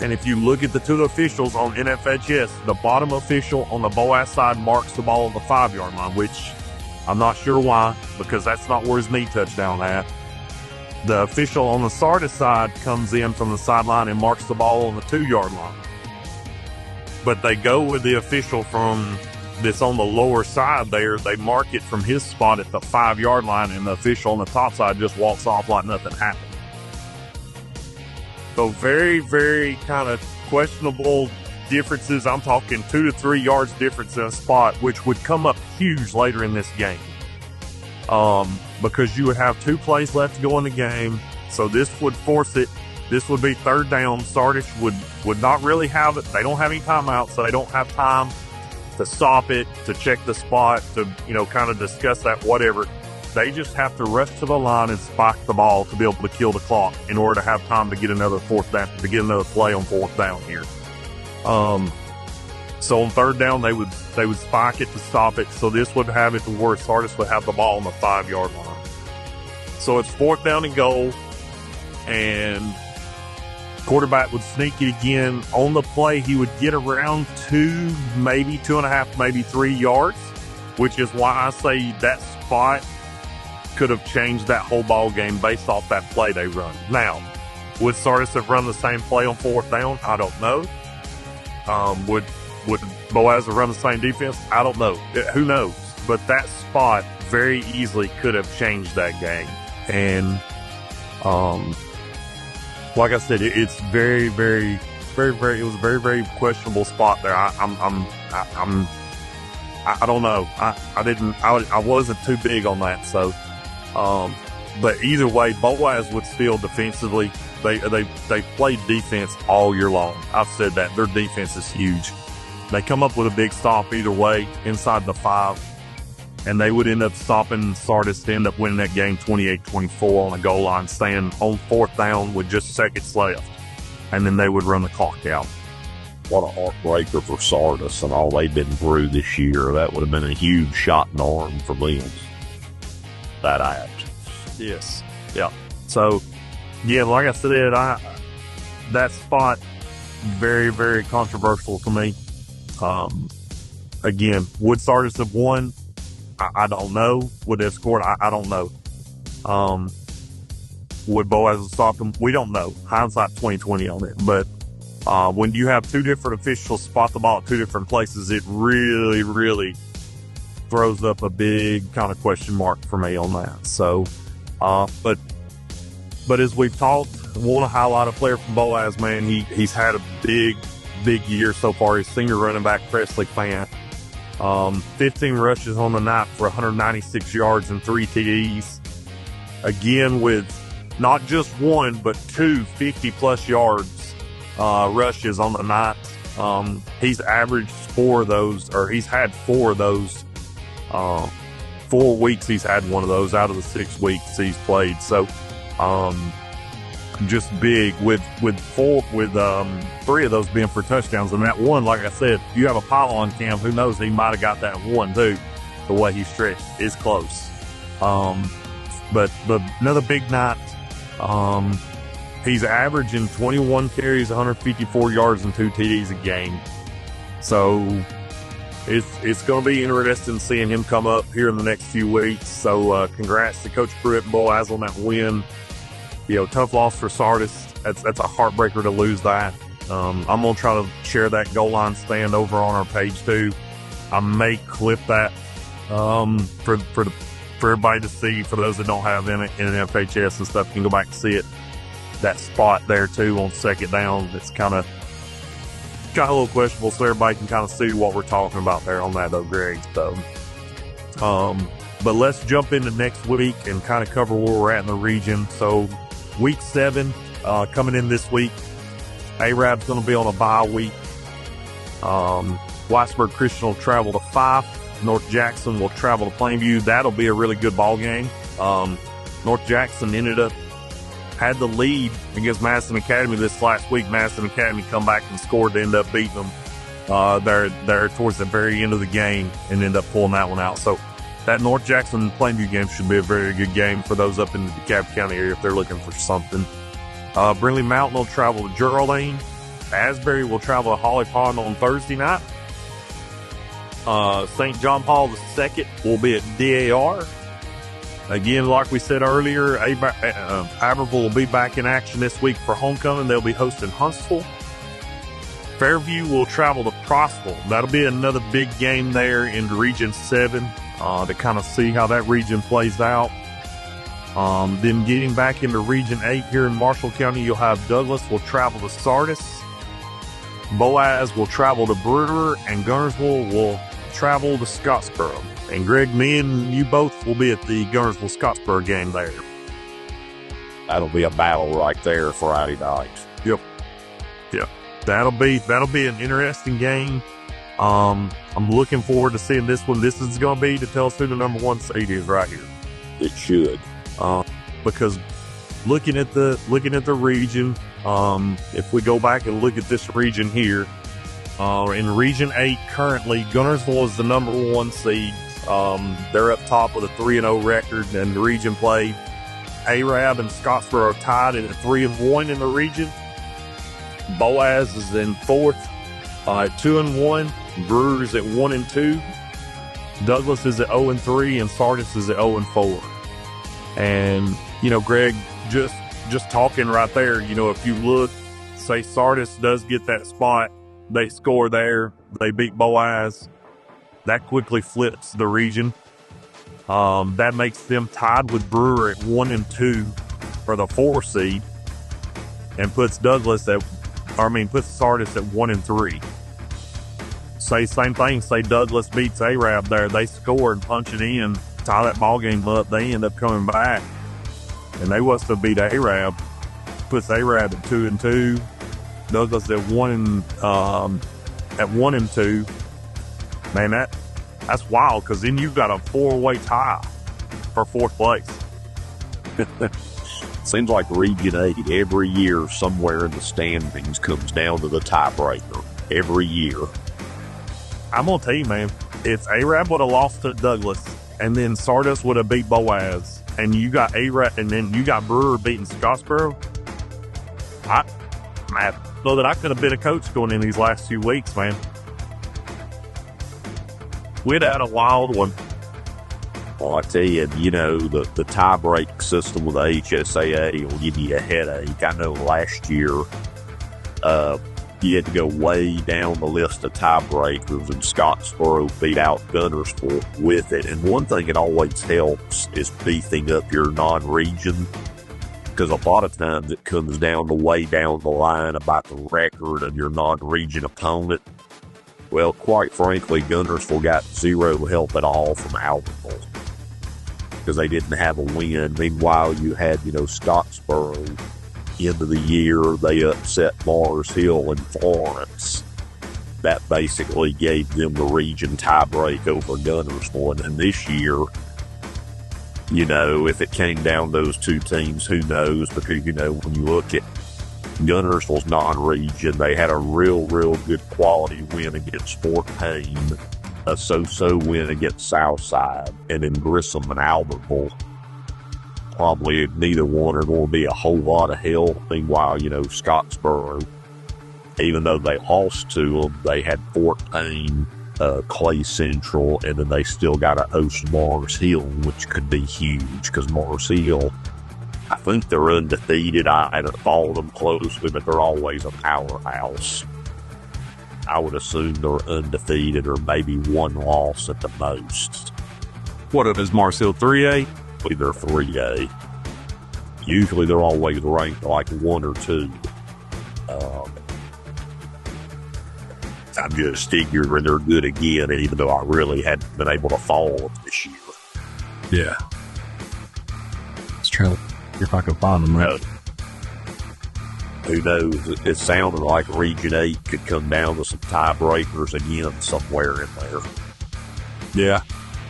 And if you look at the 2 officials on NFHS, the bottom official on the Boaz side marks the ball on the 5-yard line, which I'm not sure why, because that's not where his knee touched down at. The official on the Sardis side comes in from the sideline and marks the ball on the 2-yard line. But they go with the official that's on the lower side there. They mark it from his spot at the 5-yard line, and the official on the top side just walks off like nothing happened. So very, very kind of questionable differences. I'm talking 2 to 3 yards difference in a spot, which would come up huge later in this game. Because you would have 2 plays left to go in the game. So this would force it. This would be third down. Sardis would not really have it. They don't have any timeouts, so they don't have time to stop it, to check the spot, to, kind of discuss that, whatever. They just have to rush to the line and spike the ball to be able to kill the clock in order to have time to get another fourth down, to get another play on fourth down here. So on third down, they would spike it to stop it. So this would have it to where Sardis would have the ball on the 5-yard line. So it's fourth down and goal, and quarterback would sneak it again. On the play, he would get around 2, maybe 2.5, maybe 3 yards, which is why I say that spot could have changed that whole ball game based off that play they run. Now, would Sardis have run the same play on fourth down? I don't know. Would Boaz have run the same defense? I don't know. Who knows? But that spot very easily could have changed that game. And like I said, it's very, very, very, very. It was a very, very questionable spot there. I don't know. I wasn't too big on that. So, but either way, Boaz would still defensively. They played defense all year long. I've said that their defense is huge. They come up with a big stop either way inside the 5. and they would end up stopping Sardis to end up winning that game 28-24 on a goal line stand on 4th down with just seconds left. And then they would run the clock out. What a heartbreaker for Sardis and all they've been through this year. That would have been a huge shot in the arm for them. That act. Yes. Yeah. So, yeah, like I said, that spot, very, very controversial to me. Again, would Sardis have won? I don't know. Would they have scored? I don't know. Would Boaz have stopped them? We don't know. Hindsight 2020 on it. But when you have two different officials spot the ball at two different places, it really, really throws up a big kind of question mark for me on that. So, but as we've talked, I want to highlight a player from Boaz, man. He's had a big year so far. He's senior running back Presley Fant. 15 rushes on the night for 196 yards and 3 TDs. Again, with not just one, but two 50-plus yards rushes on the night. He's averaged 4 of those, or he's had 4 of those. 4 weeks he's had one of those out of the 6 weeks he's played. So, just big with 3 of those being for touchdowns. And that one, like I said, you have a pylon cam, who knows, he might have got that one too. The way he stretched is close. But another big night. He's averaging 21 carries, 154 yards, and 2 TDs a game. So it's going to be interesting seeing him come up here in the next few weeks. So congrats to Coach Pruitt and Boaz on that win. You know, tough loss for Sardis. That's a heartbreaker to lose that. I'm going to try to share that goal line stand over on our page too. I may clip that for everybody to see. For those that don't have in FHS and stuff, you can go back and see it. That spot there too on 2nd down. It's kind of a little questionable, so everybody can kind of see what we're talking about there on that though, Greg. So, but let's jump into next week and kind of cover where we're at in the region. So, week 7 coming in this week. Arab's going to be on a bye week. Whitesburg Christian will travel to Fife. North Jackson will travel to Plainview. That'll be a really good ball game. North Jackson had the lead against Madison Academy this last week. Madison Academy come back and scored to end up beating them there towards the very end of the game and end up pulling that one out. So that North Jackson Plainview game should be a very good game for those up in the DeKalb County area if they're looking for something. Brindley Mountain will travel to Geraldine. Asbury will travel to Holly Pond on Thursday night. St. John Paul II will be at DAR. Again, like we said earlier, Aberville will be back in action this week for homecoming. They'll be hosting Huntsville. Fairview will travel to Priceville. That'll be another big game there in Region 7 to kind of see how that region plays out. Then getting back into Region 8 here in Marshall County, you'll have Douglas will travel to Sardis. Boaz will travel to Brewer, and Guntersville will travel to Scottsboro. And Greg, me and you both will be at the Guntersville-Scottsboro game there. That'll be a battle right there Friday night. Yep. That'll be an interesting game. I'm looking forward to seeing this one. This is going to be to tell us who the number 1 seed is right here. It should. Because looking at the region, if we go back and look at this region here, in Region 8 currently, Guntersville is the number 1 seed. They're up top with a 3-0 record in the region play. Arab and Scottsboro are tied at 3-1 in the region. Boaz is in 4th at 2-1. Brewers at 1-2. Douglas is at 0-3, and Sardis is at 0-4. And, Greg, just talking right there, if you look, say Sardis does get that spot, they score there, they beat Boaz, that quickly flips the region. That makes them tied with Brewer at 1-2 for the 4 seed, and puts Sardis at 1-3. Say same thing, say Douglas beats Arab there, they score and punch it in, tie that ball game up, they end up coming back, and they must have beat Arab, puts Arab at 2-2, Douglas at 1-2. Man, That's wild, because then you've got a 4-way tie for 4th place. Seems like Region 8 every year somewhere in the standings comes down to the tiebreaker. Every year. I'm going to tell you, man, if Arab would have lost to Douglas and then Sardis would have beat Boaz and you got Arab and then you got Brewer beating Scottsboro, I know that I could have been a coach going in these last few weeks, man. We'd had a wild one. Well, I tell you, the tie-break system with the HSAA will give you a headache. I know last year, you had to go way down the list of tiebreakers, and Scottsboro beat out Guntersville with it. And one thing that always helps is beefing up your non-region, because a lot of times it comes down the way down the line about the record of your non-region opponent. Well, quite frankly, Guntersville got zero help at all from Albertville because they didn't have a win. Meanwhile, you had, Scottsboro, end of the year, they upset Mars Hill and Florence. That basically gave them the region tiebreak over Guntersville. And then this year, if it came down those two teams, who knows? Because, when you look at Guntersville's non-region, they had a real good quality win against Fort Payne, a so-so win against Southside, and then Grissom and Albertville. Probably neither one are going to be a whole lot of help. Meanwhile, Scottsboro, even though they lost to them, they had Fort Payne, Clay Central, and then they still got to host Mars Hill, which could be huge because Mars Hill, I think they're undefeated. I haven't followed them closely, but they're always a powerhouse. I would assume they're undefeated or maybe one loss at the most. What is Mars Hill 3A? They're 3A. Usually they're always ranked like 1 or 2. I'm just figuring they're good again, even though I really hadn't been able to follow them this year. Yeah. Let's try if I can find them right. Who knows? It sounded like Region 8 could come down to some tiebreakers again somewhere in there. Yeah.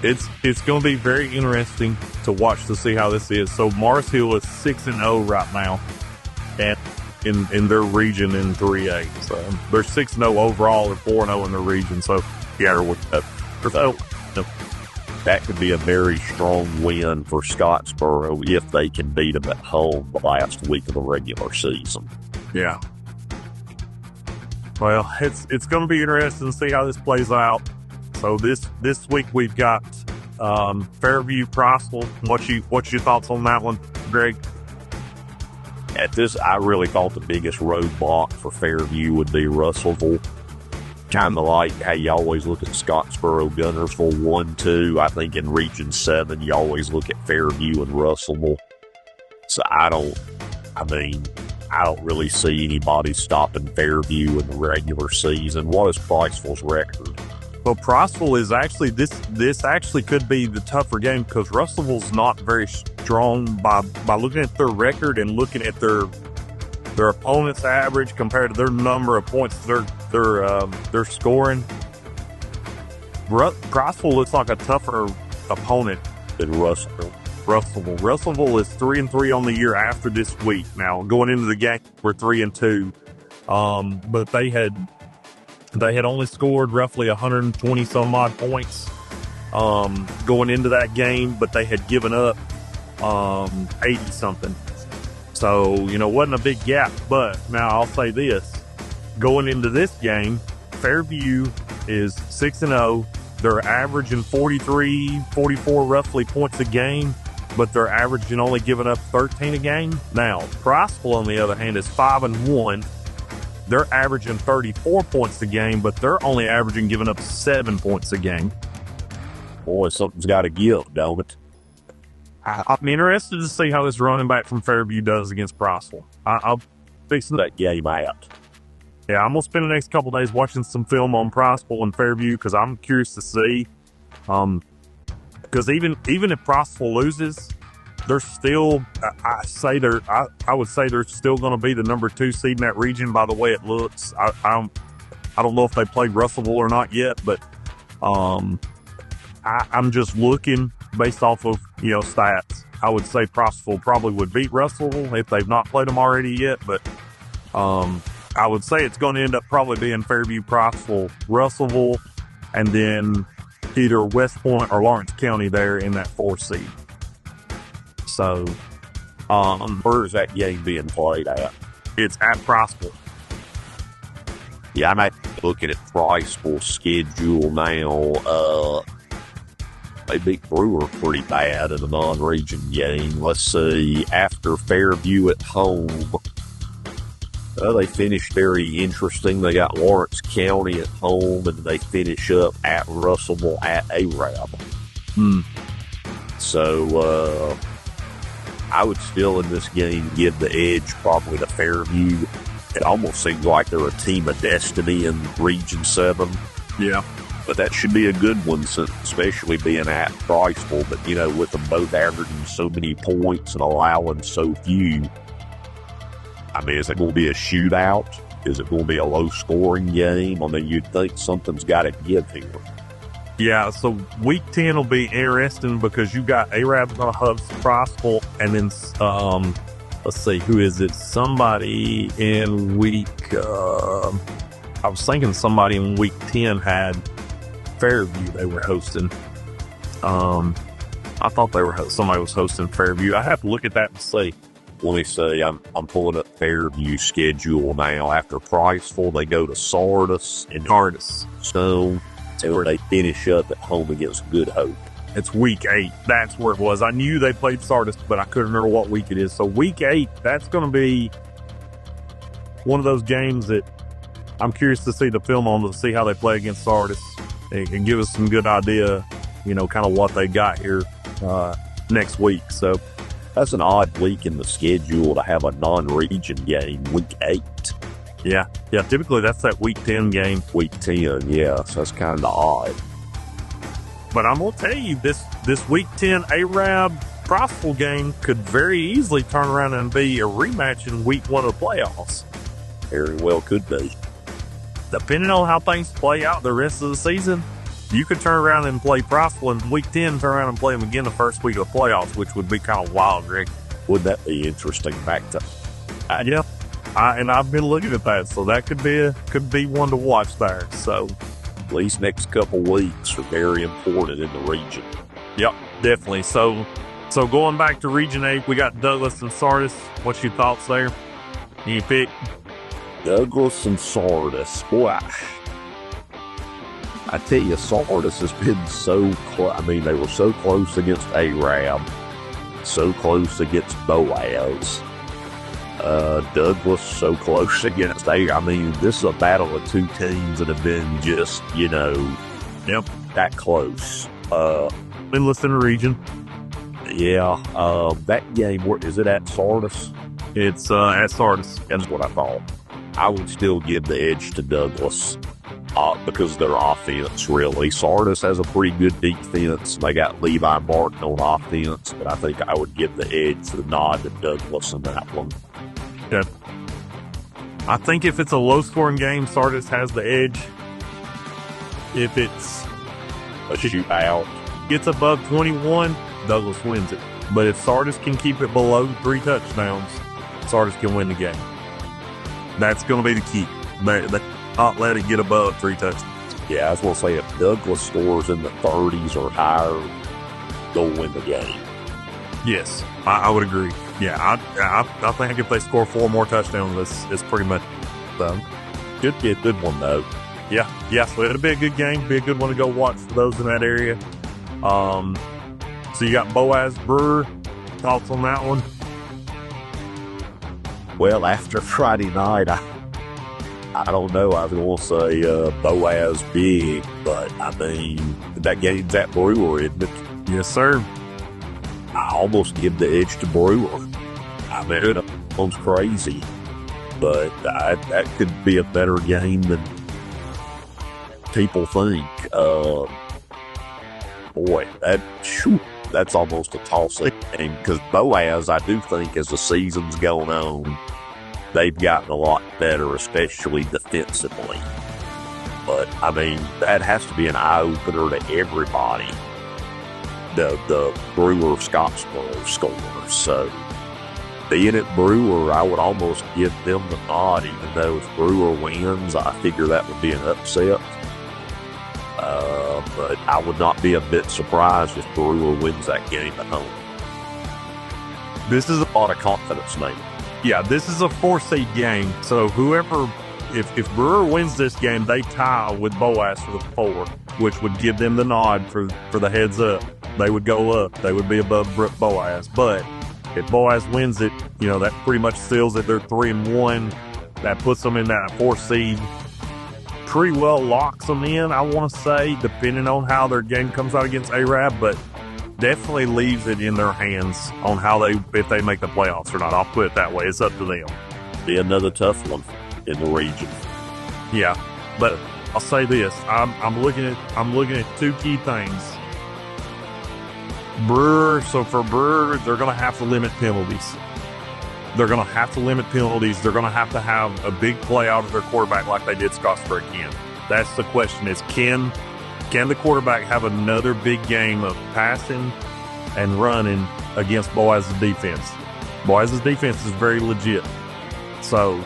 It's going to be very interesting to watch to see how this is. So Mars Hill is 6-0 right now, and in their region in 3A. So they're 6-0 overall, or 4-0 in their region. So that could be a very strong win for Scottsboro if they can beat them at home the last week of the regular season. Yeah. Well, it's going to be interesting to see how this plays out. So this week we've got Fairview, Priceville. What's your thoughts on that one, Greg? At this, I really thought the biggest roadblock for Fairview would be Russellville. Kind of like how you always look at Scottsboro, Guntersville 1-2. I think in Region 7 you always look at Fairview and Russellville. So I don't really see anybody stopping Fairview in the regular season. What is Priceville's record? Well, Priceville is actually this actually could be the tougher game because Russellville's not very strong by looking at their record and looking at their opponent's average compared to their number of points they're scoring. Priceville looks like a tougher opponent than Russellville. Russellville is 3-3 on the year after this week. Now going into the game, we're 3-2, but they had only scored roughly 120 some odd points going into that game, but they had given up 80 something. So, wasn't a big gap. But now I'll say this. Going into this game, Fairview is 6-0. They're averaging 43, 44 roughly points a game, but they're averaging only giving up 13 a game. Now, Priceville, on the other hand, is 5-1. They're averaging 34 points a game, but they're only averaging giving up 7 points a game. Boy, something's got to give, don't it? I'm interested to see how this running back from Fairview does against Priceville. I'll fix that game out. Yeah, I'm going to spend the next couple days watching some film on Priceville and Fairview because I'm curious to see. Because even if Priceville loses, they're still, I would say they're still going to be the number 2 seed in that region by the way it looks. I don't know if they played Russellville or not yet, but I'm just looking based off of, stats. I would say Priceville probably would beat Russellville if they've not played them already yet, but I would say it's going to end up probably being Fairview, Priceville, Russellville, and then either West Point or Lawrence County there in that 4th seed. So, where is that game being played at? It's at Priceville. Yeah, I'm looking at Priceville's schedule now. They beat Brewer pretty bad in a non-region game. Let's see, after Fairview at home, they finished very interesting. They got Lawrence County at home, and they finish up at Russellville at Arab. So, I would still in this game give the edge probably to Fairview. It almost seems like they're a team of destiny in Region 7. Yeah. But that should be a good one, especially being at Priceville. But, with them both averaging so many points and allowing so few, I mean, is it going to be a shootout? Is it going to be a low-scoring game? I mean, you'd think something's got to give here. Yeah, so Week 10 will be interesting because you got Arab going to host Priceville, and then, let's see, who is it? Somebody in Week, I was thinking somebody in Week 10 had Fairview they were hosting. I thought somebody was hosting Fairview. I have to look at that and see. Let me see. I'm pulling up Fairview's schedule now. After Priceville, they go to Sardis and Stone, where they finish up at home against Good Hope. It's Week 8. That's where it was. I knew they played Sardis, but I couldn't remember what week it is. So Week 8, that's going to be one of those games that I'm curious to see the film on to see how they play against Sardis. It can give us some good idea, kind of what they got here next week. So that's an odd week in the schedule to have a non-region game, Week 8. Yeah, typically that's that Week 10 game. Week 10, yeah, so that's kind of odd. But I'm going to tell you, this Week 10 Arab Priceville game could very easily turn around and be a rematch in Week 1 of the playoffs. Very well could be. Depending on how things play out the rest of the season, you could turn around and play Priceville in Week 10, turn around and play them again the first week of the playoffs, which would be kind of wild, Greg. Wouldn't that be interesting? Yeah. And I've been looking at that, so that could be one to watch there. So these next couple weeks are very important in the region. Yep, definitely. So going back to Region 8, we got Douglas and Sardis. What's your thoughts there? You pick? Douglas and Sardis. Boy, I tell you, Sardis has been so close. I mean, they were so close against Arab, so close against Boaz. Douglas so close against Arab. I mean, this is a battle of two teams that have been just, that close. Winless in the region. Yeah. That game, is it at Sardis? It's at Sardis. That's what I thought. I would still give the edge to Douglas because of their offense, really. Sardis has a pretty good defense. They got Levi Martin on offense, but I think I would give the edge, the nod to Douglas in that one. Yeah. I think if it's a low-scoring game, Sardis has the edge. If it's a shootout, gets above 21, Douglas wins it. But if Sardis can keep it below 3 touchdowns, Sardis can win the game. That's going to be the key. They not let it get above 3 touchdowns. Yeah, I was going to say, if Douglas scores in the 30s or higher, they'll win the game. Yes, I would agree. Yeah, I think if they score 4 more touchdowns, it's pretty much done. Could be a good one, though. Yeah, so it'll be a good game. Be a good one to go watch for those in that area. So you got Boaz, Brewer. Thoughts on that one? Well, after Friday night, I don't know. I was going to say Boaz big, but I mean, that game's at Brewer, isn't it? Yes, sir. I almost give the edge to Brewer. I mean, it sounds crazy, but that could be a better game than people think. Boy, that's almost a toss-up game, because Boaz, I do think, as the season's going on, they've gotten a lot better, especially defensively. But, I mean, that has to be an eye-opener to everybody. the Brewer Scottsboro score. So being at Brewer, I would almost give them the nod, even though if Brewer wins, I figure that would be an upset. But I would not be a bit surprised if Brewer wins that game at home. This is A lot of confidence, man. Yeah, this is a 4-seed game. So if Brewer wins this game, they tie with Boaz for the 4, which would give them the nod for the heads up. They would go up. They would be above Boaz. But if Boaz wins it, that pretty much seals it. They're 3-1. That puts them in that 4 seed. Pretty well locks them in, I want to say, depending on how their game comes out against Arab, but definitely leaves it in their hands on if they make the playoffs or not. I'll put it that way. It's up to them. Be another tough one in the region. Yeah, but I'll say this: I'm looking at 2 key things. Brewer. So for Brewer, they're going to have to limit penalties. They're going to have to limit penalties. They're going to have a big play out of their quarterback like they did Scottsboro again. That's the question: is can the quarterback have another big game of passing and running against Boaz's defense? Boaz's defense is very legit. So,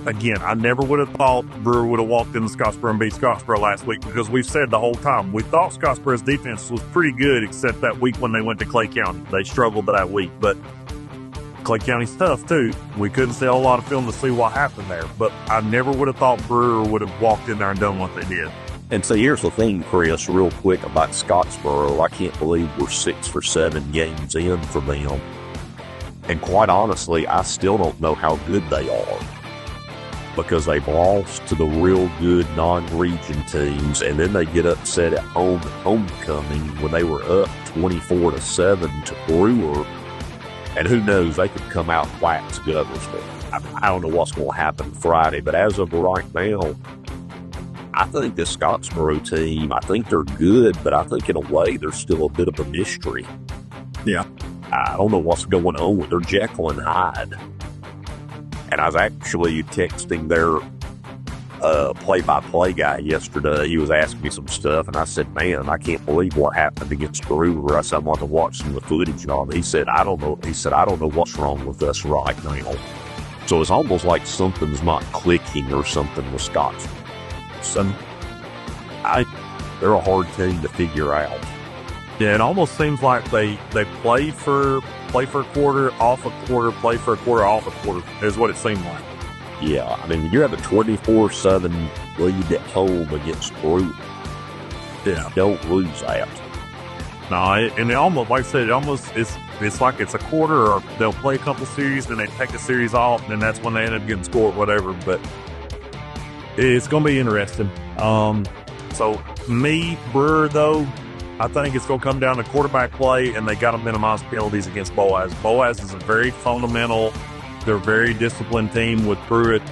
I never would have thought Brewer would have walked into Scottsboro and beat Scottsboro last week, because we've said the whole time, we thought Scottsboro's defense was pretty good, except that week when they went to Clay County. They struggled that week, but Clay County's tough too. We couldn't see a lot of film to see what happened there, but I never would have thought Brewer would have walked in there and done what they did. And so here's the thing, Chris, real quick about Scottsboro. I can't believe we're 6 or 7 games in for them. And quite honestly, I still don't know how good they are, because they've lost to the real good non-region teams, and then they get upset at home at homecoming when they were up 24-7 to Brewer. And who knows, they could come out and wax Guntersville. I don't know what's going to happen Friday, but as of right now, I think the Scottsboro team, I think they're good, but I think in a way they're still a bit of a mystery. Yeah. I don't know what's going on with their Jekyll and Hyde. And I was actually texting their play-by-play guy yesterday. He was asking me some stuff, and I said, man, I can't believe what happened against Brewer. I said, I want to watch some of the footage on it. He said, I don't know. I don't know what's wrong with us right now. So it's almost like something's not clicking or something with Scottsboro. They're a hard team to figure out. Yeah, it almost seems like they play for a quarter, off a quarter, play for a quarter, off a quarter, is what it seemed like. Yeah, I mean, you have a 24-7 lead at home against Brewer. Yeah. Don't lose that. No, and it almost, like I said, it's like it's a quarter, or they'll play a couple series, then they take the series off, and then that's when they end up getting scored, whatever. But it's going to be interesting. So Brewer, though, I think it's going to come down to quarterback play, and they got to minimize penalties against Boaz. Boaz is a very fundamental, they're a very disciplined team with Pruitt.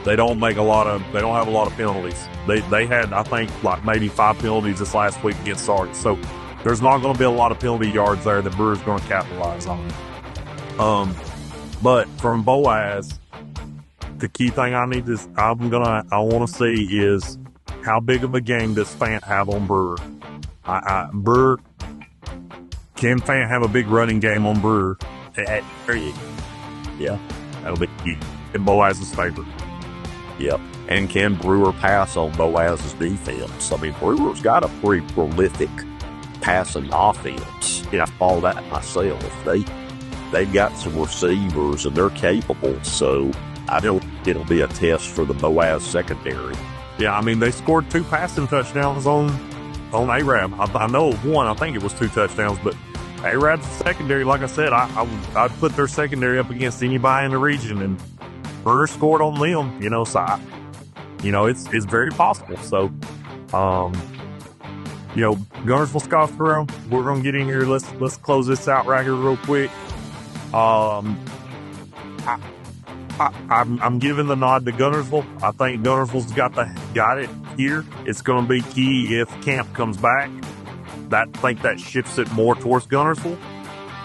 They don't have a lot of penalties. They had, I think, like maybe 5 penalties this last week against Sardis. So there's not going to be a lot of penalty yards there that Brewer's going to capitalize on. But from Boaz, the key thing I want to see is how big of a game does Fant have on Brewer? Brewer, can Fant have a big running game on Brewer? Yeah, that'll be in Boaz's favor. Yep. And can Brewer pass on Boaz's defense? I mean, Brewer's got a pretty prolific passing offense. I follow that myself. They've got some receivers, and they're capable, so I don't think it'll be a test for the Boaz secondary. Yeah, I mean, they scored 2 passing touchdowns on Arab. I know one, I think it was 2 touchdowns, but Arab's secondary, like I said, I'd put their secondary up against anybody in the region, and Brewer scored on them, so it's very possible. So, Guntersville, Scottsboro, we're going to get in here. Let's close this out right here real quick. I'm giving the nod to Guntersville. I think Guntersville's got it here. It's going to be key if Camp comes back. I think that shifts it more towards Guntersville.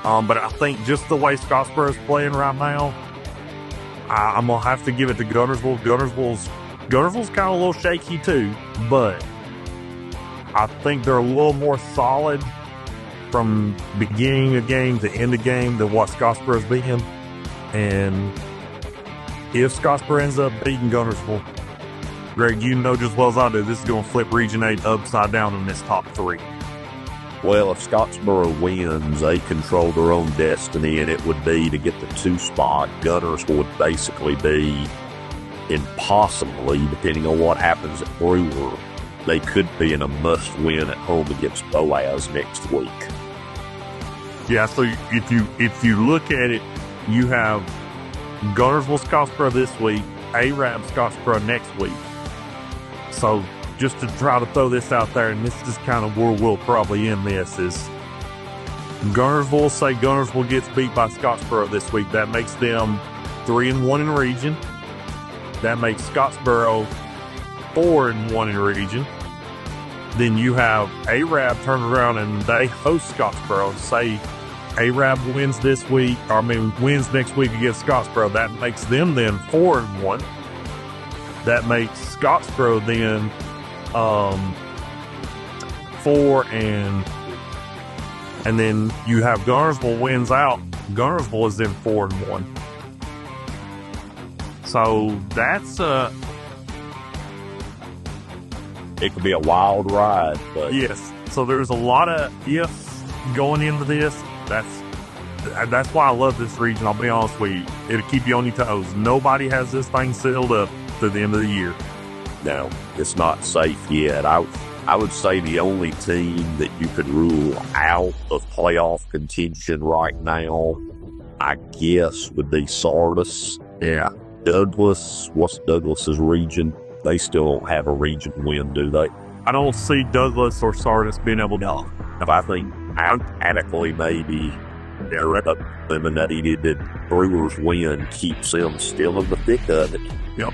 But I think just the way Scottsboro is playing right now, I'm going to have to give it to Guntersville. Guntersville's kind of a little shaky too, but I think they're a little more solid from beginning of game to end of game than what Scottsboro's been. And if Scottsboro ends up beating Guntersville, Greg, you know just as well as I do, this is going to flip Region 8 upside down in this top 3. Well, if Scottsboro wins, they control their own destiny, and it would be to get the 2 spot. Guntersville would basically be, impossibly, depending on what happens at Brewer, they could be in a must-win at home against Boaz next week. Yeah, so if you look at it, you have Guntersville Scottsboro this week, Arab Scottsboro next week. So just to try to throw this out there, and this is kind of where we'll probably end this, is Guntersville, say Guntersville gets beat by Scottsboro this week. That makes them 3-1 in region. That makes Scottsboro 4-1 in region. Then you have Arab turn around and they host Scottsboro. Say Arab wins this week, wins next week against Scottsboro. That makes them then 4-1. That makes Scottsboro then 4 and then you have Guntersville wins out. Guntersville is then 4-1. So that's It could be a wild ride, but yes. So there's a lot of ifs going into this. That's why I love this region. I'll be honest with you. It'll keep you on your toes. Nobody has this thing sealed up to the end of the year. no, it's not safe yet. I would say the only team that you could rule out of playoff contention right now, I guess, would be Sardis. Yeah. Douglas, what's Douglas's region? They still don't have a region win, do they? I don't see Douglas or Sardis being able to. No. I think mathematically maybe they're eliminated that Brewer's win keeps them still in the thick of it. Yep.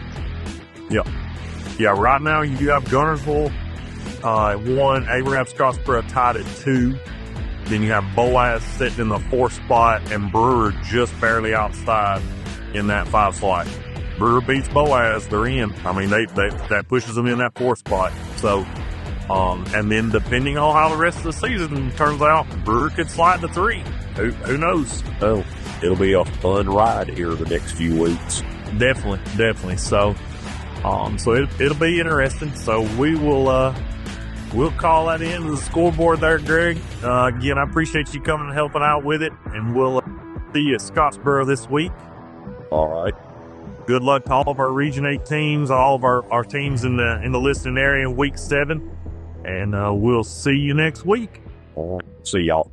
Yeah, right now you have Guntersville at 1, Arab Scottsboro tied at 2. Then you have Boaz sitting in the 4th spot and Brewer just barely outside in that 5 slot. Brewer beats Boaz, they're in. I mean, that pushes them in that 4th spot. So, and then depending on how the rest of the season turns out, Brewer could slide to 3. Who knows? Oh, it'll be a fun ride here the next few weeks. Definitely. So, it'll be interesting. So we will, we'll call that into the scoreboard there, Greg. Again, I appreciate you coming and helping out with it, and we'll see you at Scottsboro this week. All right. Good luck to all of our Region 8 teams, all of our teams in the listening area in Week 7, and we'll see you next week. All right. See y'all.